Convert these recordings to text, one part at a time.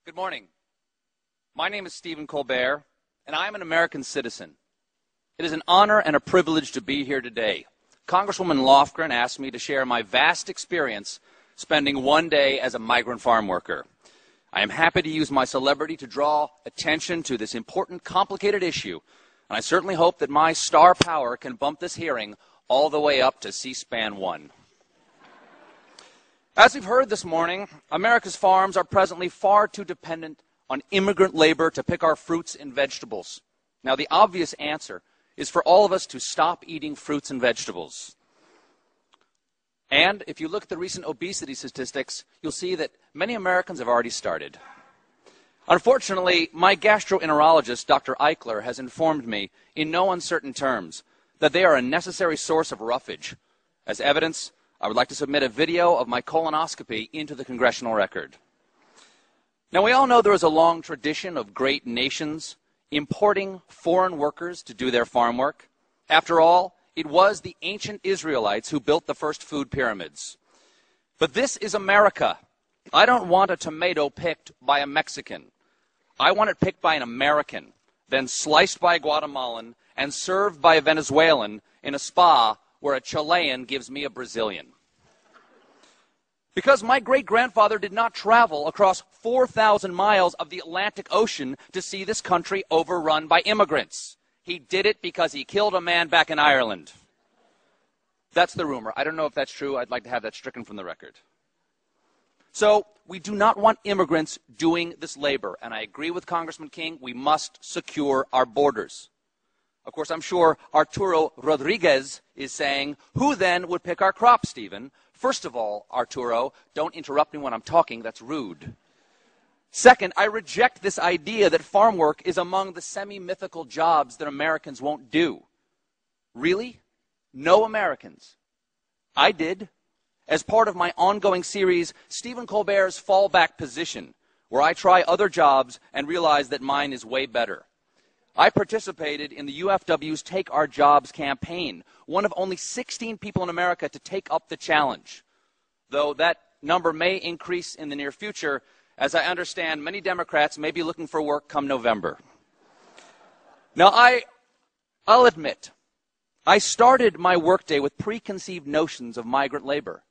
Good morning. My name is Stephen Colbert, and I am an American citizen. It is an honor and a privilege to be here today. Congresswoman Lofgren asked me to share my vast experience spending one day as a migrant farm worker. I am happy to use my celebrity to draw attention to this important, complicated issue, and I certainly hope that my star power can bump this hearing all the way up to C-SPAN 1. As we've heard this morning, America's farms are presently far too dependent on immigrant labor to pick our fruits and vegetables. Now, the obvious answer is for all of us to stop eating fruits and vegetables. And if you look at the recent obesity statistics, you'll see that many Americans have already started. Unfortunately, my gastroenterologist, Dr. Eichler, has informed me in no uncertain terms that they are a necessary source of roughage. As evidence, I would like to submit a video of my colonoscopy into the congressional record. Now, we all know there is a long tradition of great nations importing foreign workers to do their farm work. After all, it was the ancient Israelites who built the first food pyramids. But this is America. I don't want a tomato picked by a Mexican. I want it picked by an American, then sliced by a Guatemalan, and served by a Venezuelan in a spa where a Chilean gives me a Brazilian. Because my great-grandfather did not travel across 4,000 miles of the Atlantic Ocean to see this country overrun by immigrants. He did it because he killed a man back in Ireland. That's the rumor. I don't know if that's true. I'd like to have that stricken from the record. So we do not want immigrants doing this labor. And I agree with Congressman King. We must secure our borders. Of course, I'm sure Arturo Rodriguez is saying, who then would pick our crops, Stephen? First of all, Arturo, don't interrupt me when I'm talking. That's rude. Second, I reject this idea that farm work is among the semi-mythical jobs that Americans won't do. Really? No Americans. I did. As part of my ongoing series, Stephen Colbert's Fallback Position, where I try other jobs and realize that mine is way better. I participated in the UFW's Take Our Jobs campaign, one of only 16 people in America to take up the challenge. Though that number may increase in the near future, as I understand many Democrats may be looking for work come November. Now, I'll admit, I started my workday with preconceived notions of migrant labor.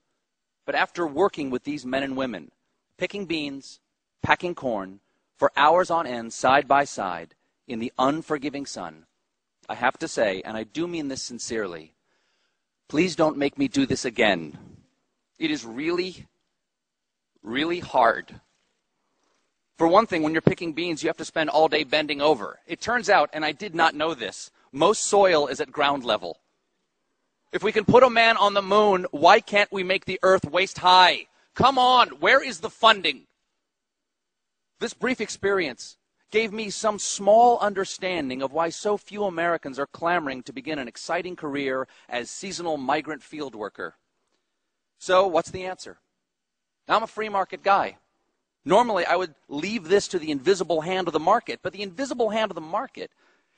But after working with these men and women, picking beans, packing corn, for hours on end, side by side, in the unforgiving sun, I have to say, and I do mean this sincerely, please don't make me do this again. It is really, really hard. For one thing, when you're picking beans, you have to spend all day bending over. It turns out, and I did not know this, most soil is at ground level. If we can put a man on the moon, why can't we make the earth waist high? Come on, where is the funding? This brief experience gave me some small understanding of why so few Americans are clamoring to begin an exciting career as seasonal migrant field worker. So what's the answer? I'm a free market guy. Normally, I would leave this to the invisible hand of the market, but the invisible hand of the market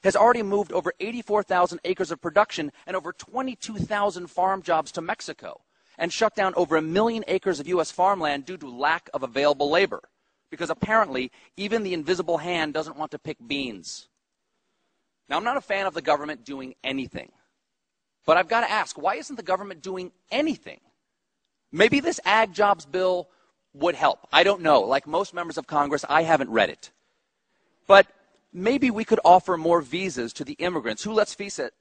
has already moved over 84,000 acres of production and over 22,000 farm jobs to Mexico and shut down over 1 million acres of U.S. farmland due to lack of available labor. Because apparently, even the invisible hand doesn't want to pick beans. Now, I'm not a fan of the government doing anything. But I've got to ask, why isn't the government doing anything? Maybe this ag jobs bill would help. I don't know. Like most members of Congress, I haven't read it. But maybe we could offer more visas to the immigrants who, let's face it,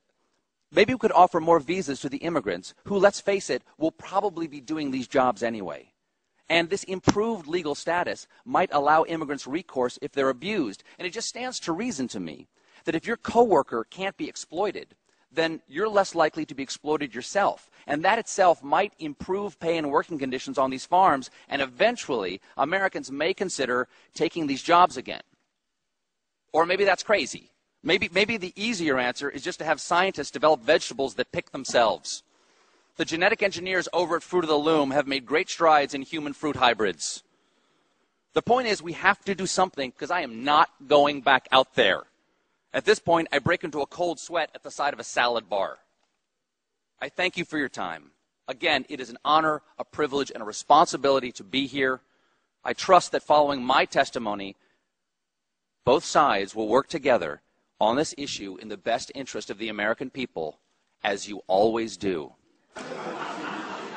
maybe we could offer more visas to the immigrants who, let's face it, will probably be doing these jobs anyway. And this improved legal status might allow immigrants recourse if they're abused. And it just stands to reason to me that if your coworker can't be exploited, then you're less likely to be exploited yourself. And that itself might improve pay and working conditions on these farms, and eventually Americans may consider taking these jobs again. Or maybe that's crazy. Maybe the easier answer is just to have scientists develop vegetables that pick themselves. The genetic engineers over at Fruit of the Loom have made great strides in human fruit hybrids. The point is we have to do something because I am not going back out there. At this point, I break into a cold sweat at the side of a salad bar. I thank you for your time. Again, it is an honor, a privilege, and a responsibility to be here. I trust that following my testimony, both sides will work together on this issue in the best interest of the American people, as you always do.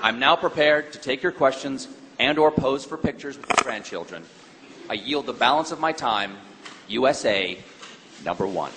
I'm now prepared to take your questions and/or pose for pictures with your grandchildren. I yield the balance of my time. USA #1.